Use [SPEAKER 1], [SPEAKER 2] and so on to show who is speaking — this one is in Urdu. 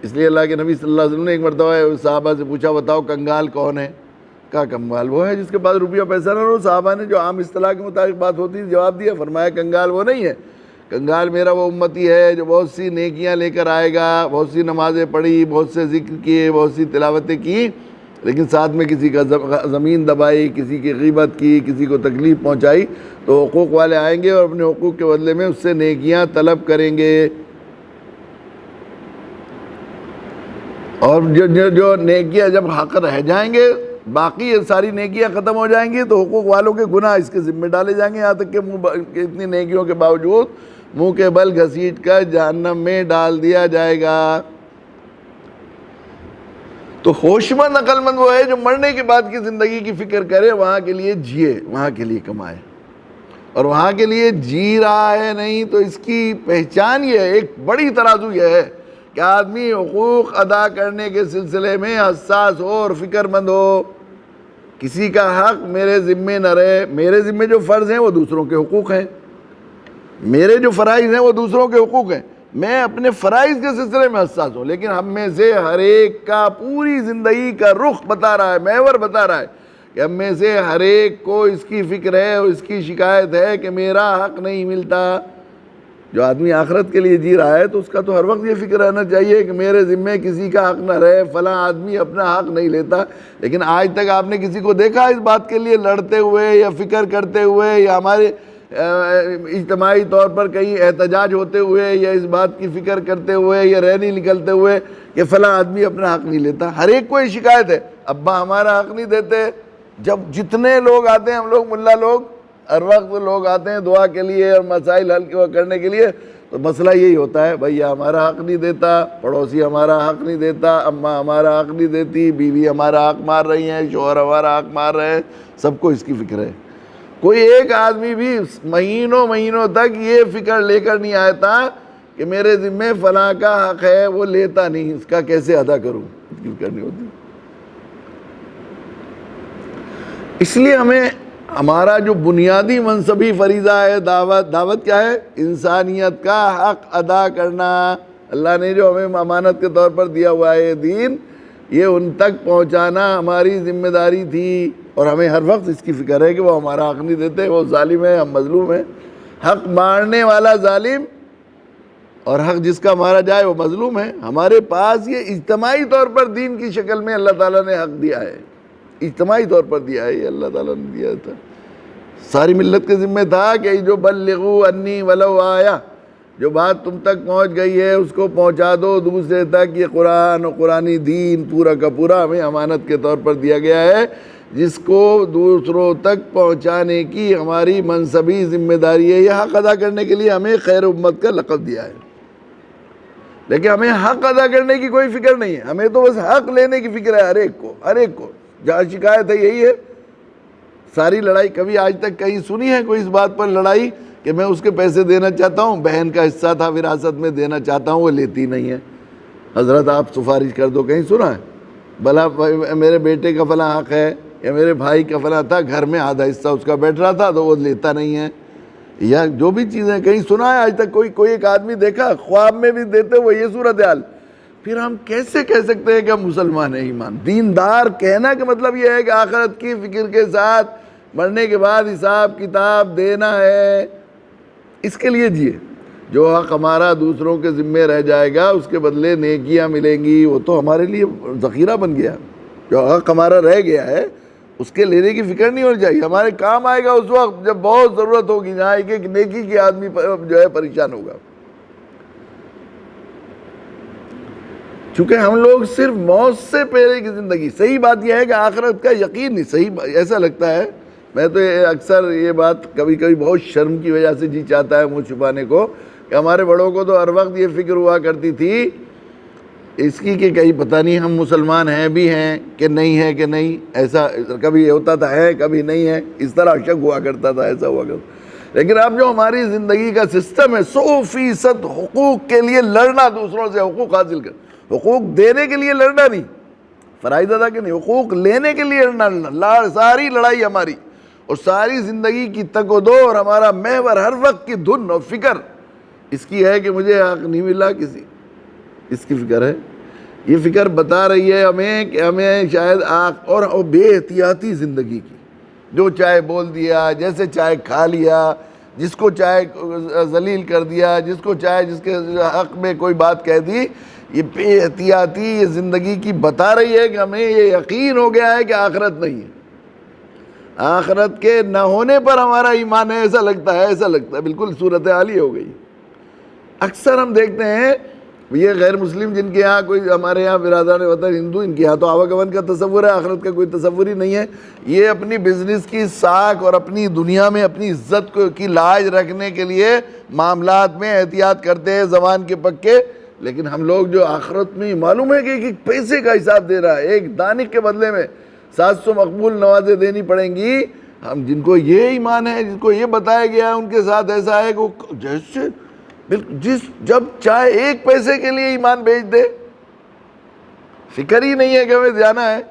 [SPEAKER 1] اس لیے اللہ کے نبی صلی اللہ علیہ وسلم نے ایک مرتبہ صحابہ سے پوچھا بتاؤ کنگال کون ہے؟ کہا کنگال وہ ہے جس کے پاس روپیہ پیسہ نہ ہو۔ صحابہ نے جو عام اصطلاح کے مطابق بات ہوتی ہے جواب دیا، فرمایا کنگال وہ نہیں ہے، کنگال میرا وہ امتی ہے جو بہت سی نیکیاں لے کر آئے گا، بہت سی نمازیں پڑھی، بہت سے ذکر کیے، بہت سی تلاوتیں کی، لیکن ساتھ میں کسی کا زمین دبائی، کسی کی غیبت کی، کسی کو تکلیف پہنچائی، تو حقوق والے آئیں گے اور اپنے حقوق کے بدلے میں اس سے نیکیاں طلب کریں گے۔ اور جو نیکیاں جب حق رہ جائیں گے، باقی یہ ساری نیکیاں ختم ہو جائیں گی، تو حقوق والوں کے گناہ اس کے ذمہ ڈالے جائیں گے، یہاں تک کہ اتنی نیکیوں کے باوجود منہ کے بل گھسیٹ کر جہنم میں ڈال دیا جائے گا۔ تو ہوش مند عقل مند وہ ہے جو مرنے کے بعد کی زندگی کی فکر کرے، وہاں کے لیے جیے، وہاں کے لیے کمائے، اور وہاں کے لیے جی رہا ہے نہیں تو اس کی پہچان یہ ہے، ایک بڑی ترازو یہ ہے کہ آدمی حقوق ادا کرنے کے سلسلے میں حساس ہو اور فکر مند ہو، کسی کا حق میرے ذمے نہ رہے، میرے ذمے جو فرض ہیں وہ دوسروں کے حقوق ہیں، میرے جو فرائض ہیں وہ دوسروں کے حقوق ہیں، میں اپنے فرائض کے سلسلے میں حساس ہوں، لیکن ہم میں سے ہر ایک کا پوری زندگی کا رخ بتا رہا ہے، محور بتا رہا ہے کہ ہم میں سے ہر ایک کو اس کی فکر ہے اور اس کی شکایت ہے کہ میرا حق نہیں ملتا۔ جو آدمی آخرت کے لیے جی رہا ہے تو اس کا تو ہر وقت یہ فکر رہنا چاہیے کہ میرے ذمے کسی کا حق نہ رہے، فلاں آدمی اپنا حق نہیں لیتا، لیکن آج تک آپ نے کسی کو دیکھا اس بات کے لیے لڑتے ہوئے یا فکر کرتے ہوئے یا ہمارے اجتماعی طور پر کہیں احتجاج ہوتے ہوئے یا اس بات کی فکر کرتے ہوئے یا ریلی نکلتے ہوئے کہ فلاں آدمی اپنا حق نہیں لیتا؟ ہر ایک کو یہ شکایت ہے، ابا ہمارا حق نہیں دیتے۔ جب جتنے لوگ آتے ہیں، ہم لوگ ملا لوگ ہر وقت لوگ آتے ہیں دعا کے لیے اور مسائل حل کرنے کے لیے، تو مسئلہ یہی ہوتا ہے، بھیا ہمارا حق نہیں دیتا، پڑوسی ہمارا حق نہیں دیتا، اماں ہمارا حق نہیں دیتی، بیوی ہمارا حق مار رہی ہیں، شوہر ہمارا حق مار رہے ہیں، سب کو اس کی فکر ہے۔ کوئی ایک آدمی بھی مہینوں تک یہ فکر لے کر نہیں آیا تھا کہ میرے ذمے فلاں کا حق ہے، وہ لیتا نہیں، اس کا کیسے ادا کروں، اس کی فکر نہیں ہوتی۔ اس لیے ہمارا جو بنیادی منصبی فریضہ ہے دعوت کیا ہے؟ انسانیت کا حق ادا کرنا۔ اللہ نے جو ہمیں امانت کے طور پر دیا ہوا ہے دین، یہ ان تک پہنچانا ہماری ذمہ داری تھی، اور ہمیں ہر وقت اس کی فکر ہے کہ وہ ہمارا حق نہیں دیتے، وہ ظالم ہے، ہم مظلوم ہیں۔ حق مارنے والا ظالم اور حق جس کا مارا جائے وہ مظلوم ہے۔ ہمارے پاس یہ اجتماعی طور پر دین کی شکل میں اللہ تعالیٰ نے حق دیا ہے، اجتماعی طور پر دیا ہے، یہ اللہ تعالیٰ نے دیا تھا، ساری ملت کے ذمہ تھا کہ جو بلغوا انی ولو آیا، جو بات تم تک پہنچ گئی ہے اس کو پہنچا دو دوسرے تک۔ یہ قرآن و قرآنی دین پورا کا پورا ہمیں امانت کے طور پر دیا گیا ہے، جس کو دوسروں تک پہنچانے کی ہماری منصبی ذمہ داری ہے۔ یہ حق ادا کرنے کے لیے ہمیں خیر امت کا لقب دیا ہے، لیکن ہمیں حق ادا کرنے کی کوئی فکر نہیں ہے، ہمیں تو بس حق لینے کی فکر ہے، ہر ایک کو جہاں شکایت ہے یہی ہے۔ ساری لڑائی کبھی آج تک کہیں سنی ہے کوئی اس بات پر لڑائی کہ میں اس کے پیسے دینا چاہتا ہوں، بہن کا حصہ تھا وراثت میں دینا چاہتا ہوں، وہ لیتی نہیں ہے، حضرت آپ سفارش کر دو، کہیں سنا ہے؟ بھلا میرے بیٹے کا فلاں حق ہے یا میرے بھائی کا فلاں تھا، گھر میں آدھا حصہ اس کا بیٹھ رہا تھا تو وہ لیتا نہیں ہے، یا جو بھی چیزیں کہیں سنا ہے آج تک؟ کوئی ایک آدمی دیکھا خواب میں بھی دیتے وہ یہ صورتحال؟ پھر ہم کیسے کہہ سکتے ہیں کہ ہم مسلمان ہیں؟ ایمان دیندار کہنا کا مطلب یہ ہے کہ آخرت کی فکر کے ساتھ مرنے کے بعد حساب کتاب دینا ہے، اس کے لیے جیے۔ جو حق ہمارا دوسروں کے ذمے رہ جائے گا اس کے بدلے نیکیاں ملیں گی، وہ تو ہمارے لیے ذخیرہ بن گیا۔ جو حق ہمارا رہ گیا ہے اس کے لینے کی فکر نہیں ہونی چاہیے، ہمارے کام آئے گا اس وقت جب بہت ضرورت ہوگی، جہاں ایک نیکی کی آدمی جو ہے پریشان ہوگا۔ چونکہ ہم لوگ صرف موت سے پہلے کی زندگی، صحیح بات یہ ہے کہ آخرت کا یقین نہیں، صحیح ایسا لگتا ہے، میں تو اکثر یہ بات کبھی بہت شرم کی وجہ سے جی چاہتا ہے منہ چھپانے کو، کہ ہمارے بڑوں کو تو ہر وقت یہ فکر ہوا کرتی تھی اس کی کہ کہیں پتہ نہیں ہم مسلمان ہیں بھی ہیں کہ نہیں ہے کہ نہیں، ایسا کبھی ہوتا تھا ہے کبھی نہیں ہے، اس طرح شک ہوا کرتا تھا، ایسا ہوا کرتا۔ لیکن اب جو ہماری زندگی کا سسٹم ہے 100% حقوق کے لیے لڑنا، دوسروں سے حقوق حاصل کر، حقوق دینے کے لیے لڑنا نہیں، فرائض ادا کے نہیں، حقوق لینے کے لیے لڑنا، ساری لڑائی ہماری اور ساری زندگی کی تک و دو اور ہمارا محور ہر وقت کی دھن اور فکر اس کی ہے کہ مجھے حق نہیں ملا، کسی اس کی فکر ہے۔ یہ فکر بتا رہی ہے ہمیں کہ ہمیں شاید اور بے احتیاطی زندگی کی، جو چاہے بول دیا، جیسے چاہے کھا لیا، جس کو چاہے ذلیل کر دیا، جس کو چاہے جس کے حق میں کوئی بات کہہ دی، یہ بے احتیاطی یہ زندگی کی بتا رہی ہے کہ ہمیں یہ یقین ہو گیا ہے کہ آخرت نہیں ہے۔ آخرت کے نہ ہونے پر ہمارا ایمان ہے، ایسا لگتا ہے، بالکل صورتحال ہی ہو گئی۔ اکثر ہم دیکھتے ہیں یہ غیر مسلم جن کے یہاں کوئی، ہمارے یہاں برادران وطن ہندو، ان کے یہاں تو آواگمن کا تصور ہے، آخرت کا کوئی تصور ہی نہیں ہے۔ یہ اپنی بزنس کی ساکھ اور اپنی دنیا میں اپنی عزت کی لاج رکھنے کے لیے معاملات میں احتیاط کرتے ہیں زبان کے پکے، لیکن ہم لوگ جو آخرت میں معلوم ہے کہ ایک پیسے کا حساب دے رہا ہے، ایک دانک کے بدلے میں 700 مقبول نوازیں دینی پڑیں گی۔ ہم جن کو یہ ایمان ہے، جن کو یہ بتایا گیا ہے، ان کے ساتھ ایسا ہے کہ وہ جیسے جب چاہے ایک پیسے کے لیے ایمان بیچ دے، فکر ہی نہیں ہے کہ ہمیں جانا ہے۔